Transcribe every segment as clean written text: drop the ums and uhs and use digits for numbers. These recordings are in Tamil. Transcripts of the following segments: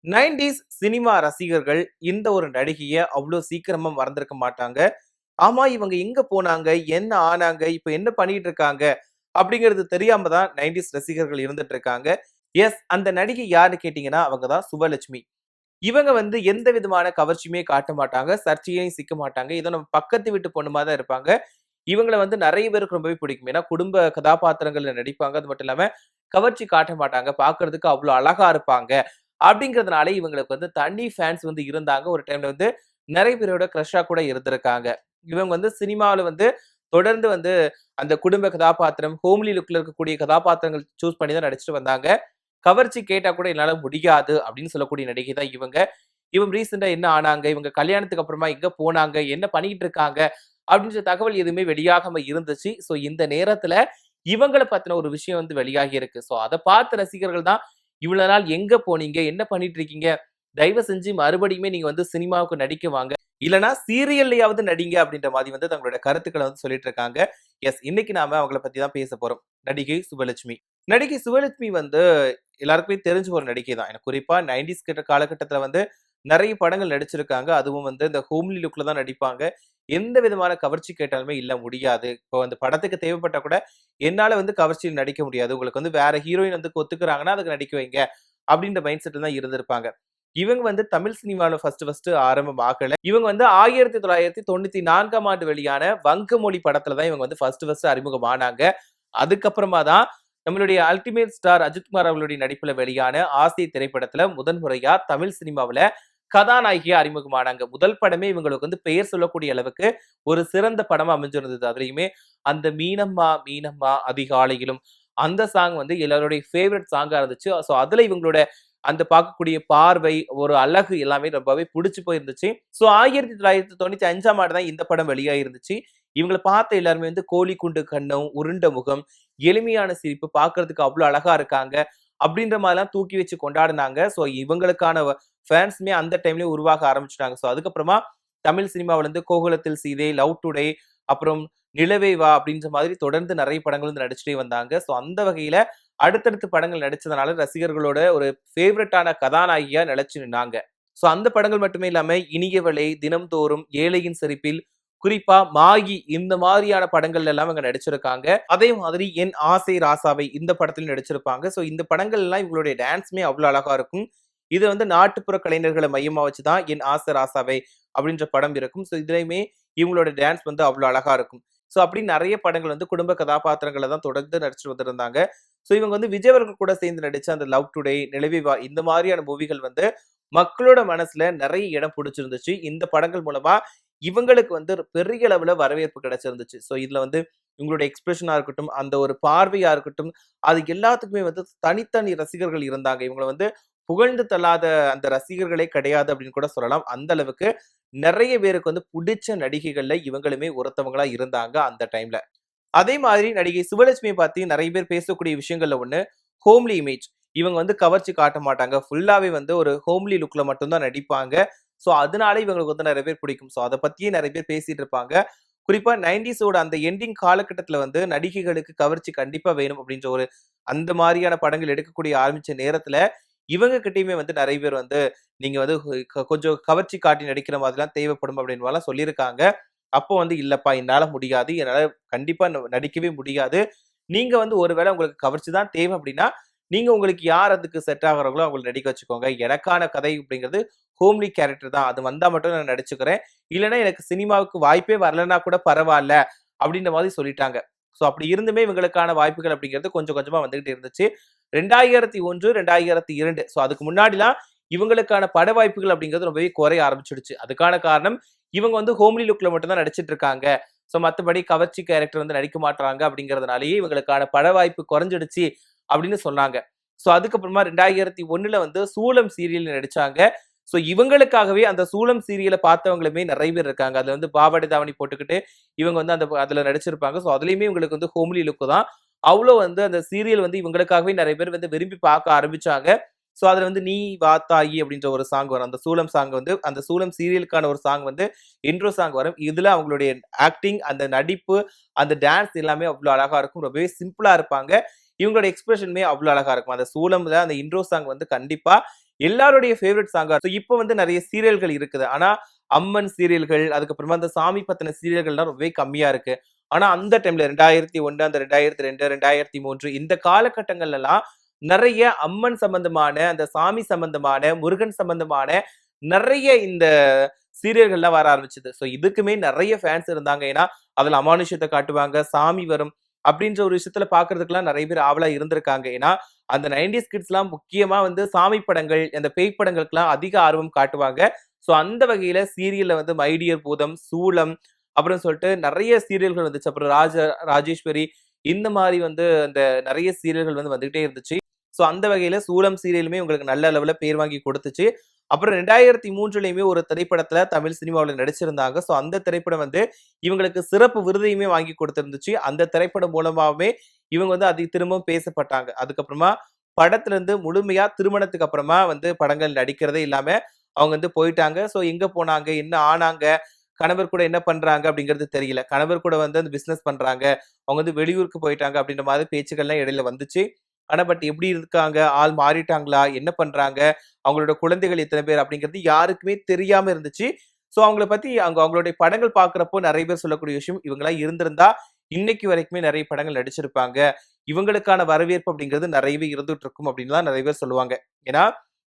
90s சினிமா ரசிகர்கள் இந்த ஒரு நடிகைய அவ்வளோ சீக்கிரமா மறந்திருக்க மாட்டாங்க. ஆமா, இவங்க எங்க போனாங்க? என்ன ஆனாங்க? இப்ப என்ன பண்ணிட்டு இருக்காங்க? அப்படிங்கிறது தெரியாம தான் 90s ரசிகர்கள் இருந்துட்டு இருக்காங்க. எஸ், அந்த நடிகை யாருன்னு கேட்டீங்கன்னா, அவங்க தான் சுபலட்சுமி. இவங்க வந்து எந்த விதமான கவர்ச்சியுமே காட்ட மாட்டாங்க. சர்ச்சையிலயும் சிக்க மாட்டாங்க. ஏதோ நம்ம பக்கத்து வீட்டு பொண்ணுமா தான் இருப்பாங்க. இவங்கள வந்து நெறைய பேருக்கு ரொம்பவே பிடிக்கும். ஏன்னா, குடும்ப கதாபாத்திரங்கள்ல நடிப்பாங்க. அது மட்டும் இல்லாம கவர்ச்சி காட்ட மாட்டாங்க. பார்க்கறதுக்கு அவ்ளோ அழகா இருப்பாங்க. அப்படிங்கிறதுனால இவங்களுக்கு வந்து தனி ஃபேன்ஸ் வந்து இருந்தாங்க. ஒரு டைம்ல வந்து நெறைய பேரோட கிரஷா கூட இருந்திருக்காங்க. இவங்க வந்து சினிமாவுல வந்து தொடர்ந்து வந்து அந்த குடும்ப கதாபாத்திரம், ஹோம்லி லுக்ல இருக்கக்கூடிய கதாபாத்திரங்கள் சூஸ் பண்ணி தான் நடிச்சுட்டு வந்தாங்க. கவர்ச்சி கேட்டா கூட என்னால முடியாது அப்படின்னு சொல்லக்கூடிய நடிகை தான் இவங்க. இவங்க ரீசென்ட்டா என்ன ஆனாங்க? இவங்க கல்யாணத்துக்கு அப்புறமா எங்க போனாங்க? என்ன பண்ணிட்டு இருக்காங்க? அப்படின்ற தகவல் எதுவுமே வெளியாகாம இருந்துச்சு. ஸோ இந்த நேரத்துல இவங்கள பத்தின ஒரு விஷயம் வந்து வெளியாகி இருக்கு. ஸோ அத பார்த்த ரசிகர்கள் தான், "இவ்வளவு நாள் எங்க போனீங்க? என்ன பண்ணிட்டு இருக்கீங்க? தயவு செஞ்சு மறுபடியுமே நீங்க வந்து சினிமாவுக்கு நடிக்க வாங்க. இல்லன்னா சீரியல்லயாவது நடிங்க." அப்படின்ற மாரி வந்து தங்களோட கருத்துக்கள வந்து சொல்லிட்டு இருக்காங்க. எஸ், இன்னைக்கு நாம அவங்கள பத்தி தான் பேச போறோம். நடிகை சுபலட்சுமி. நடிகை சுபலட்சுமி வந்து எல்லாருக்குமே தெரிஞ்ச ஒரு நடிகை தான். எனக்கு குறிப்பா 90ஸ் காலகட்டத்துல வந்து நெறைய படங்கள் நடிச்சிருக்காங்க. அதுவும் வந்து இந்த ஹோம்லி லுக்ல தான் நடிப்பாங்க. எந்த விதமான கவர்ச்சி கேட்டாலுமே இல்ல முடியாது. இப்போ அந்த படத்துக்கு தேவைப்பட்டா கூட, என்னால வந்து கவர்ச்சியில் நடிக்க முடியாது. உங்களுக்கு வந்து வேற ஹீரோயின் வந்து ஒத்துக்குறாங்கன்னா, அதுக்கு நடிக்க வைங்க. அப்படின்ற மைண்ட் செட்ல தான் இருந்திருப்பாங்க. இவங்க வந்து தமிழ் சினிமால ஃபர்ஸ்ட் ஆரம்பம் ஆகல. இவங்க வந்து 1994ஆம் ஆண்டு வெளியான வங்கமொழி படத்துல தான் இவங்க வந்து ஃபர்ஸ்ட் அறிமுகம் ஆனாங்க. அதுக்கப்புறமா தான் நம்மளுடைய அல்டிமேட் ஸ்டார் அஜித்குமார் அவர்களுடைய நடிப்புல வெளியான ஆசை திரைப்படத்துல முதன் முறையா தமிழ் சினிமாவுல கதாநாயகியா அறிமுகமானாங்க. முதல் படமே இவங்களுக்கு வந்து பெயர் சொல்லக்கூடிய அளவுக்கு ஒரு சிறந்த படமா அமைஞ்சிருந்தது. அதுலயுமே அந்த மீனம்மா மீனம்மா அதிகாலையிலும் அந்த சாங் வந்து எல்லாருடைய ஃபேவரட் சாங்கா இருந்துச்சு. சோ அதுல இவங்களோட அந்த பார்க்கக்கூடிய பார்வை, ஒரு அழகு எல்லாமே ரொம்பவே புடிச்சு போயிருந்துச்சு. சோ 1995ஆம் ஆண்டு தான் இந்த படம் வெளியாயிருந்துச்சு. இவங்கள பார்த்த எல்லாருமே வந்து கோழி குண்டு கன்னம், உருண்ட முகம், எளிமையான சிரிப்பு, பார்க்கறதுக்கு அவ்ளோ அழகா இருக்காங்க. அப்படின்ற மாரிலாம் தூக்கி வச்சு கொண்டாடுனாங்க. சோ இவங்களுக்கான ஃபேன்ஸுமே அந்த டைம்லயே உருவாக ஆரம்பிச்சுட்டாங்க. சோ அதுக்கப்புறமா தமிழ் சினிமாவுல இருந்து கோகுலத்தில் சீதை, லவ் டுடே, அப்புறம் நிலவே வா அப்படின்ற மாதிரி தொடர்ந்து நெறைய படங்கள் வந்து நடிச்சுட்டே வந்தாங்க. சோ அந்த வகையில அடுத்தடுத்து படங்கள் நடிச்சதுனால ரசிகர்களோட ஒரு ஃபேவரட்டான கதாநாயகியா நிலைச்சு நின்னாங்க. சோ அந்த படங்கள் மட்டுமே இல்லாம இனியவளே, தினம்தோறும், ஏழையின் சிரிப்பில், குறிப்பா மாகி இந்த மாதிரியான படங்கள்ல எல்லாம் இவங்க நடிச்சிருக்காங்க. அதே மாதிரி என் ஆசை ராசாவை இந்த படத்திலும் நடிச்சிருப்பாங்க. சோ இந்த படங்கள் எல்லாம் இவங்களுடைய டான்ஸுமே அவ்வளவு அழகா இருக்கும். இது வந்து நாட்டுப்புற கலைஞர்களை மையமா வச்சு தான் என் ஆசை ராசாவே அப்படின்ற படம் இருக்கும். ஸோ இதுலயுமே இவங்களோட டான்ஸ் வந்து அவ்வளோ அழகா இருக்கும். ஸோ அப்படி நிறைய படங்கள் வந்து குடும்ப கதாபாத்திரங்களை தான் தொடர்ந்து நடிச்சுட்டு வந்திருந்தாங்க. ஸோ இவங்க வந்து விஜய் அவர்கள் கூட சேர்ந்து நடிச்ச அந்த லவ் டுடே, நிலவே வா இந்த மாதிரியான மூவிகள் வந்து மக்களோட மனசுல நிறைய இடம் பிடிச்சிருந்துச்சு. இந்த படங்கள் மூலமா இவங்களுக்கு வந்து பெரிய அளவுல வரவேற்பு கிடைச்சிருந்துச்சு. ஸோ இதுல வந்து இவங்களோட எக்ஸ்பிரஷனா இருக்கட்டும், அந்த ஒரு பார்வையா இருக்கட்டும், அது எல்லாத்துக்குமே வந்து தனித்தனி ரசிகர்கள் இருந்தாங்க. இவங்கள வந்து புகழ்ந்து தள்ளாத அந்த ரசிகர்களே கிடையாது அப்படின்னு கூட சொல்லலாம். அந்த அளவுக்கு நெறைய பேருக்கு வந்து புடிச்ச நடிகைகள்ல இவங்களுமே ஒருத்தவங்களா இருந்தாங்க அந்த டைம்ல. அதே மாதிரி நடிகை சுபலட்சுமிய பத்தி நெறைய பேர் பேசக்கூடிய விஷயங்கள்ல ஒண்ணு, ஹோம்லி இமேஜ். இவங்க வந்து கவர்ச்சி காட்ட மாட்டாங்க. ஃபுல்லாவே வந்து ஒரு ஹோம்லி லுக்ல மட்டும் தான் நடிப்பாங்க. சோ அதனால இவங்களுக்கு வந்து நெறைய பேர் பிடிக்கும். சோ அத பத்தியே நெறைய பேர் பேசிட்டு இருப்பாங்க. குறிப்பா 90ஸோட அந்த எண்டிங் காலகட்டத்துல வந்து நடிகைகளுக்கு கவர்ச்சி கண்டிப்பா வேணும் அப்படின்ற ஒரு அந்த மாரியான படங்கள் எடுக்கக்கூடிய ஆரம்பிச்ச நேரத்துல, இவங்க கிட்டயுமே வந்து நெறைய பேர் வந்து, நீங்க வந்து கொஞ்சம் கவர்ச்சி காட்டி நடிக்கிற மாதிரிலாம் தேவைப்படும் அப்படின்னு மாரிலாம் சொல்லியிருக்காங்க. அப்போ வந்து இல்லப்பா என்னால முடியாது. என்னால கண்டிப்பா நடிக்கவே முடியாது. நீங்க வந்து ஒரு வேளை உங்களுக்கு கவர்ச்சி தான் தேவை அப்படின்னா, நீங்க உங்களுக்கு யார் அதுக்கு செட் ஆகுறாங்களோ அவங்கள நடிக்க வச்சுக்கோங்க. எனக்கான கதை அப்படிங்கிறது ஹோம்லி கேரக்டர் தான். அது வந்தா மட்டும் நான் நடிச்சுக்கிறேன். இல்லன்னா எனக்கு சினிமாவுக்கு வாய்ப்பே வரலன்னா கூட பரவால்ல. அப்படின்ற மாதிரி சொல்லிட்டாங்க. சோ அப்படி இருந்துமே இவங்களுக்கான வாய்ப்புகள் அப்படிங்கிறது கொஞ்சம் கொஞ்சமா வந்துகிட்டு இருந்துச்சு. 2001, 2002 சோ அதுக்கு முன்னாடிலாம் இவங்களுக்கான பட வாய்ப்புகள் அப்படிங்கிறது ரொம்பவே குறைய ஆரம்பிச்சுடுச்சு. அதுக்கான காரணம் இவங்க வந்து ஹோம்லி லுக்ல மட்டும் தான் நடிச்சிட்டு இருக்காங்க. சோ மத்தபடி கவர்ச்சி கேரக்டர் வந்து நடிக்க மாட்றாங்க அப்படிங்கிறதுனாலயே இவங்களுக்கான பட வாய்ப்பு குறைஞ்சிடுச்சு அப்படின்னு சொன்னாங்க. சோ அதுக்கப்புறமா 2001ல வந்து சூலம் சீரியல்ல நடிச்சாங்க. சோ இவங்களுக்காகவே அந்த சூலம் சீரியல பார்த்தவங்களுமே நெறைய பேர் இருக்காங்க. அதுல வந்து பாவாடை தாவணி போட்டுக்கிட்டு இவங்க வந்து அதுல நடிச்சிருப்பாங்க. சோ அதுலயுமே இவங்களுக்கு வந்து ஹோம்லி லுக் தான். அவ்ளோ வந்து அந்த சீரியல் வந்து இவங்களுக்காகவே நெறைய பேர் வந்து விரும்பி பார்க்க ஆரம்பிச்சாங்க. சோ அதுல வந்து "நீ வா தாயி" அப்படின்ற ஒரு சாங் வரும். அந்த சூலம் சாங் வந்து அந்த சூலம் சீரியலுக்கான ஒரு சாங் வந்து இன்ட்ரோ சாங் வரும். இதுல அவங்களுடைய ஆக்டிங், அந்த நடிப்பு, அந்த டான்ஸ் எல்லாமே அவ்ளோ அழகா இருக்கும். ரொம்பவே சிம்பிளா இருப்பாங்க. இவங்களோட எக்ஸ்பிரஷனுமே அவ்ளோ அழகா இருக்கும். அந்த சூலம்ல அந்த இன்ட்ரோ சாங் வந்து கண்டிப்பா எல்லாருடைய ஃபேவரட் சாங்கா. ஸோ இப்போ வந்து நிறைய சீரியல்கள் இருக்குது. ஆனா அம்மன் சீரியல்கள், அதுக்கப்புறமா அந்த சாமி பத்தின சீரியல்கள்லாம் ரொம்பவே கம்மியா இருக்கு. ஆனா அந்த டைம்ல 2001, அந்த 2002, 2003 இந்த காலகட்டங்கள்லலாம் நிறைய அம்மன் சம்பந்தமான, அந்த சாமி சம்பந்தமான, முருகன் சம்பந்தமான நிறைய இந்த சீரியல்கள்லாம் வர ஆரம்பிச்சது. ஸோ இதுக்குமே நிறைய ஃபேன்ஸ் இருந்தாங்க. ஏன்னா அதுல அமானுஷ்யத்தை காட்டுவாங்க, சாமி வரும் அப்படின்ற ஒரு விஷயத்துல பாக்குறதுக்குலாம் நிறைய பேர் ஆவலா இருந்திருக்காங்க. ஏன்னா அந்த 90s கிட்ஸ்லாம் முக்கியமா வந்து சாமி படங்கள், அந்த பேய் படங்களுக்குலாம் அதிக ஆர்வம் காட்டுவாங்க. ஸோ அந்த வகையில சீரியல்ல வந்து மை டியர் பூதம், சூலம் அப்படின்னு சொல்லிட்டு நிறைய சீரியல்கள் வந்துச்சு. அப்புறம் ராஜேஸ்வரி இந்த மாதிரி வந்து அந்த நிறைய சீரியல்கள் வந்து வந்துகிட்டே இருந்துச்சு. ஸோ அந்த வகையில சூலம் சீரியலுமே உங்களுக்கு நல்ல அளவுல பேர் வாங்கி கொடுத்துச்சு. அப்புறம் 2003லயுமே ஒரு திரைப்படத்துல தமிழ் சினிமாவுல நடிச்சிருந்தாங்க. ஸோ அந்த திரைப்படம் வந்து இவங்களுக்கு சிறப்பு விருதையுமே வாங்கி கொடுத்திருந்துச்சு. அந்த திரைப்படம் மூலமாவே இவங்க வந்து அது திரும்பவும் பேசப்பட்டாங்க. அதுக்கப்புறமா படத்துல இருந்து முழுமையா திருமணத்துக்கு அப்புறமா வந்து படங்கள் நடிக்கிறதே இல்லாம அவங்க வந்து போயிட்டாங்க. ஸோ எங்க போனாங்க? என்ன ஆனாங்க? கணவர் கூட என்ன பண்றாங்க? அப்படிங்கிறது தெரியல. கணவர் கூட வந்து அந்த பிசினஸ் பண்றாங்க. அவங்க வந்து வெளியூருக்கு போயிட்டாங்க அப்படின்ற மாதிரி பேச்சுக்கள்லாம் இடையில வந்துச்சு. ஆனா பட் எப்படி இருக்காங்க? ஆள் மாறிட்டாங்களா? என்ன பண்றாங்க? அவங்களோட குழந்தைகள் எத்தனை பேர்? அப்படிங்கிறது யாருக்குமே தெரியாம இருந்துச்சு. ஸோ அவங்கள பத்தி அவங்களுடைய படங்கள் பார்க்கிறப்போ நிறைய பேர் சொல்லக்கூடிய விஷயம், இவங்கலாம் இருந்திருந்தா இன்னைக்கு வரைக்குமே நிறைய படங்கள் நடிச்சிருப்பாங்க. இவங்களுக்கான வரவேற்பு அப்படிங்கிறது நிறையவே இருந்துட்டு இருக்கும் அப்படின்லாம் நிறைய பேர் சொல்லுவாங்க. ஏன்னா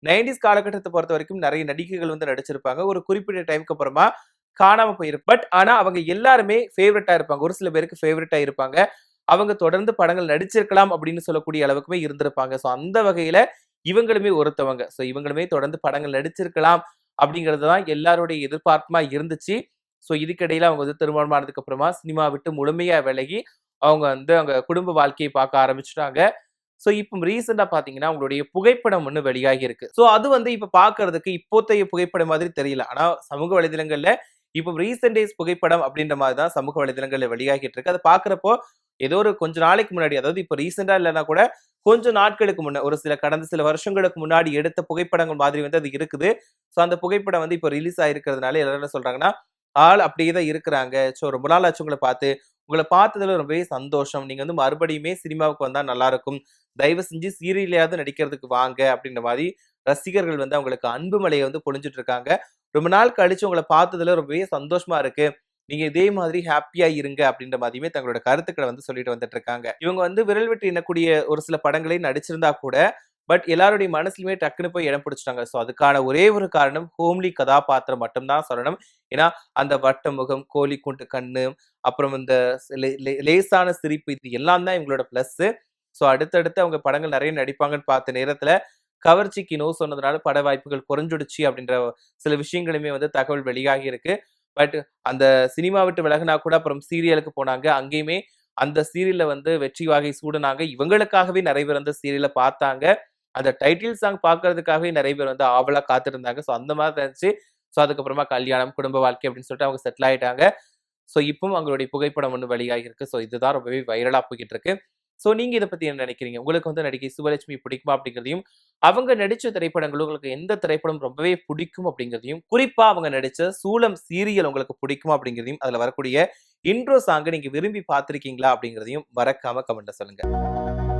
90s காலகட்டத்த பொறுத்தவரைக்கும் நிறைய நடிகைகள் வந்து நடிச்சிருப்பாங்க. ஒரு குறிப்பிட்ட டைம்க்கு அப்புறமா காணாம போயிருக்கு. பட் ஆனா அவங்க எல்லாருமே ஃபேவரைட்டா இருப்பாங்க. ஒரு சில பேருக்கு ஃபேவரைட்டா இருப்பாங்க. அவங்க தொடர்ந்து படங்கள் நடிச்சிருக்கலாம் அப்படின்னு சொல்லக்கூடிய அளவுக்குமே இருந்திருப்பாங்க. ஸோ அந்த வகையில இவங்களுமே ஒருத்தவங்க. ஸோ இவங்களுமே தொடர்ந்து படங்கள் நடிச்சிருக்கலாம் அப்படிங்கிறது தான் எல்லாருடைய எதிர்பார்ப்புமா இருந்துச்சு. ஸோ இதுக்கிடையில அவங்க வந்து திருமணம் ஆனதுக்கு அப்புறமா சினிமா விட்டு முழுமையா விலகி அவங்க வந்து அவங்க குடும்ப வாழ்க்கையை பார்க்க ஆரம்பிச்சுட்டாங்க. ஸோ இப்போ ரீசெண்டா பார்த்தீங்கன்னா, அவங்களுடைய புகைப்படம் ஒண்ணு வெளியாகி இருக்கு. ஸோ அது வந்து இப்ப பார்க்கறதுக்கு இப்போத்தைய புகைப்படம் மாதிரி தெரியல. ஆனா சமூக வலைதளங்கள்ல இப்போ ரீசென்ட் டேஸ் புகைப்படம் அப்படின்ற மாதிரி தான் சமூக வலைதளங்கள்ல வெளியாகிட்டு இருக்கு. அத பார்க்கிறப்போ ஏதோ ஒரு கொஞ்ச நாளைக்கு முன்னாடி, அதாவது இப்ப ரீசென்ட்டா இல்லன்னா கூட கொஞ்சம் நாட்களுக்கு முன்ன, ஒரு சில கடந்த சில வருஷங்களுக்கு முன்னாடி எடுத்த புகைப்படங்கள் மாதிரி வந்து அது இருக்குது. ஸோ அந்த புகைப்படம் வந்து இப்போ ரிலீஸ் ஆயிருக்கிறதுனால எல்லாரும் என்ன சொல்றாங்கன்னா, ஆள் அப்படியே தான் இருக்கிறாங்க. ஸோ ரொம்ப நாள் ஆச்சு உங்கள பார்த்து. உங்கள பார்த்ததுல ரொம்பவே சந்தோஷம். நீங்க வந்து மறுபடியுமே சினிமாவுக்கு வந்தா நல்லாருக்கும். தயவு செஞ்சு சீரியல்லயாவது நடிக்கிறதுக்கு வாங்க அப்படின்ற மாரி ரசிகர்கள் வந்து அவங்களுக்கு அன்பு மழைய வந்து பொழிஞ்சுட்டு இருக்காங்க. ரொம்ப நாள் கழிச்சு உங்கள பார்த்ததுல ரொம்பவே சந்தோஷமா இருக்கு. நீங்க இதே மாதிரி ஹேப்பியா இருங்க அப்படின்ற மாதிரியுமே தங்களோட கருத்துக்கள வந்து சொல்லிட்டு வந்துட்டு இருக்காங்க. இவங்க வந்து விரல் விட்டு எண்ணக்கூடிய ஒரு சில படங்களை நடிச்சிருந்தா கூட, பட் எல்லாருடைய மனசுலயுமே டக்குனு போய் இடம் பிடிச்சுட்டாங்க. ஸோ அதுக்கான ஒரே ஒரு காரணம் ஹோம்லி கதாபாத்திரம் மட்டும் தான் சொல்லணும். ஏன்னா, அந்த வட்ட முகம், கோழி கூண்டு கண்ணு, அப்புறம் இந்த லேசான சிரிப்பு இது எல்லாம் தான் இவங்களோட பிளஸ்ஸு. ஸோ அடுத்தடுத்து அவங்க படங்கள் நிறைய நடிப்பாங்கன்னு பார்த்த நேரத்துல, கவர்ச்சிக்கு நோ சொன்னதுனால பட வாய்ப்புகள் குறைஞ்சிடுச்சு அப்படின்ற சில விஷயங்களுமே வந்து தகவல் வெளியாகி இருக்கு. பட் அந்த சினிமா விட்டு விலகுனா கூட அப்புறம் சீரியலுக்கு போனாங்க. அங்கேயுமே அந்த சீரியல்ல வந்து வெற்றி வாகை சூடுனாங்க. இவங்களுக்காகவே நிறைய பேர் வந்து சீரியல பார்த்தாங்க. அந்த டைட்டில் சாங் பார்க்கறதுக்காகவே நிறைய பேர் வந்து ஆவலா காத்திருந்தாங்க. ஸோ அந்த மாதிரி இருந்துச்சு. ஸோ அதுக்கப்புறமா கல்யாணம், குடும்ப வாழ்க்கை அப்படின்னு சொல்லிட்டு அவங்க செட்டில் ஆயிட்டாங்க. ஸோ இப்பவும் அவங்களுடைய புகைப்படம் ஒண்ணு வெளியாகி இருக்கு. ஸோ இதுதான் ரொம்பவே வைரலா போய்க்கிட்டு இருக்கு. ஸோ நீங்க இத பத்தி என்ன நினைக்கிறீங்க? உங்களுக்கு வந்து நடிகை சுவலட்சுமி பிடிக்குமா? அப்படிங்கிறதையும், அவங்க நடிச்ச திரைப்படங்கள் உங்களுக்கு எந்த திரைப்படம் ரொம்பவே பிடிக்கும் அப்படிங்கிறதையும், குறிப்பா அவங்க நடிச்ச சூலம் சீரியல் உங்களுக்கு பிடிக்குமா? அப்படிங்கிறதையும், அதுல வரக்கூடிய இன்ட்ரோ சாங்க நீங்க விரும்பி பார்த்திருக்கீங்களா? அப்படிங்கிறதையும் மறக்காம கமெண்ட்ல சொல்லுங்க.